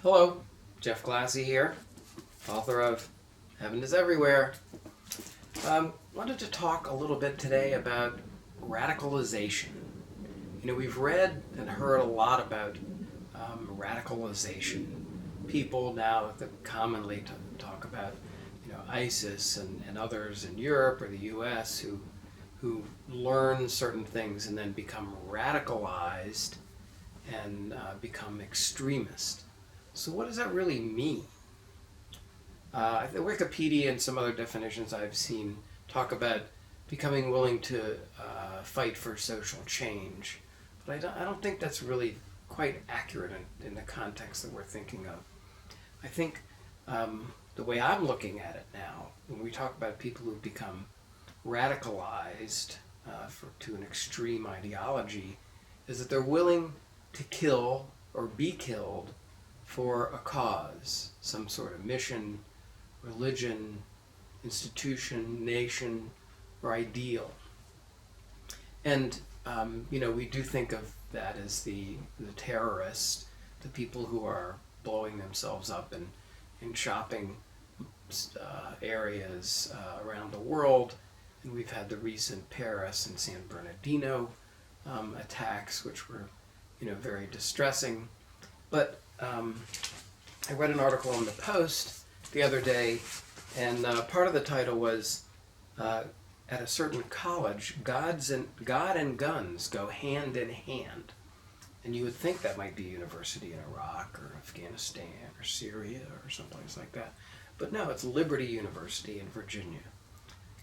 Hello, Jeff Glassie here, author of Heaven is Everywhere. Wanted to talk a little bit today about radicalization. We've read and heard a lot about radicalization. People now that commonly talk about, ISIS and others in Europe or the U.S. who learn certain things and then become radicalized and become extremist. So what does that really mean? Wikipedia and some other definitions I've seen talk about becoming willing to fight for social change, but I don't think that's really quite accurate in the context that we're thinking of. I think the way I'm looking at it now, when we talk about people who've become radicalized to an extreme ideology, is that they're willing to kill or be killed for a cause, some sort of mission, religion, institution, nation, or ideal. And, we do think of that as the terrorists, the people who are blowing themselves up in shopping areas around the world. And we've had the recent Paris and San Bernardino attacks, which were, very distressing. But I read an article in the Post the other day, and part of the title was, at a certain college, God and guns go hand in hand. And you would think that might be a university in Iraq or Afghanistan or Syria or someplace like that. But no, it's Liberty University in Virginia.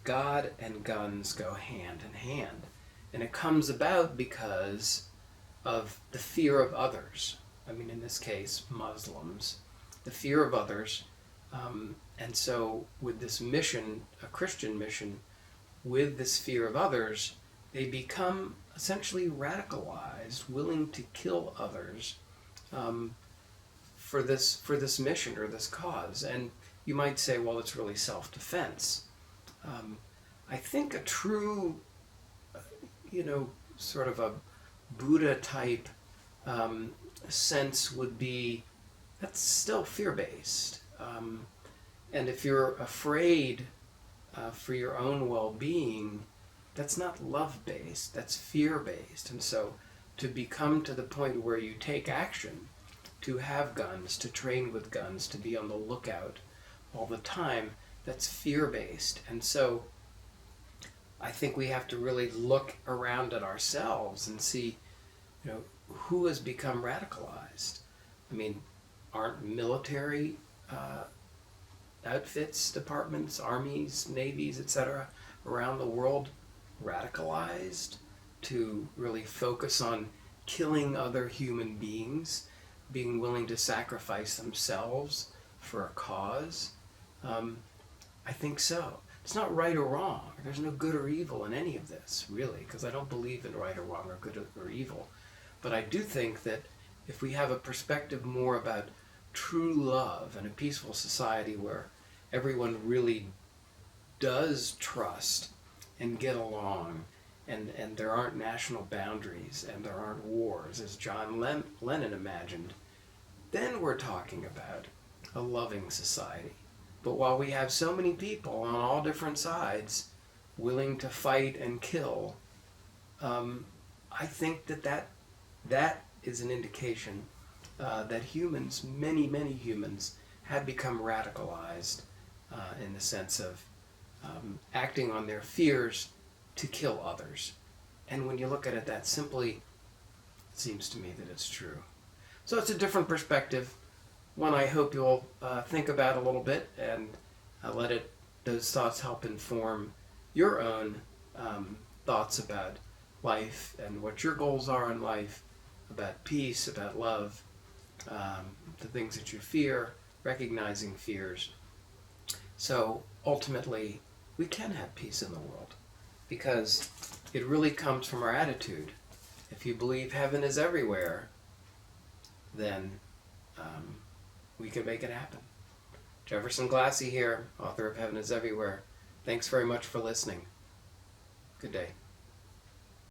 God and guns go hand in hand. And it comes about because of the fear of others. In this case, Muslims, the fear of others. And so with this mission, a Christian mission, with this fear of others, they become essentially radicalized, willing to kill others for this mission or this cause. And you might say, well, it's really self-defense. I think a true, sort of a Buddha-type sense would be that's still fear-based. And if you're afraid for your own well-being, that's not love-based, that's fear-based. And so to become to the point where you take action, to have guns, to train with guns, to be on the lookout all the time, that's fear-based. And so I think we have to really look around at ourselves and see, who has become radicalized. Aren't military outfits, departments, armies, navies, etc., around the world radicalized to really focus on killing other human beings, being willing to sacrifice themselves for a cause? I think so. It's not right or wrong. There's no good or evil in any of this, really, because I don't believe in right or wrong or good or evil. But I do think that if we have a perspective more about true love and a peaceful society where everyone really does trust and get along, and there aren't national boundaries and there aren't wars, as John Lennon imagined, then we're talking about a loving society. But while we have so many people on all different sides willing to fight and kill, I think that is an indication that humans, many, many humans, have become radicalized in the sense of acting on their fears to kill others. And when you look at it that simply, it seems to me that it's true. So it's a different perspective, one I hope you'll think about a little bit and let those thoughts help inform your own thoughts about life and what your goals are in life, about peace, about love, the things that you fear, recognizing fears. So ultimately, we can have peace in the world because it really comes from our attitude. If you believe heaven is everywhere, then we can make it happen. Jefferson Glassie here, author of Heaven is Everywhere. Thanks very much for listening. Good day.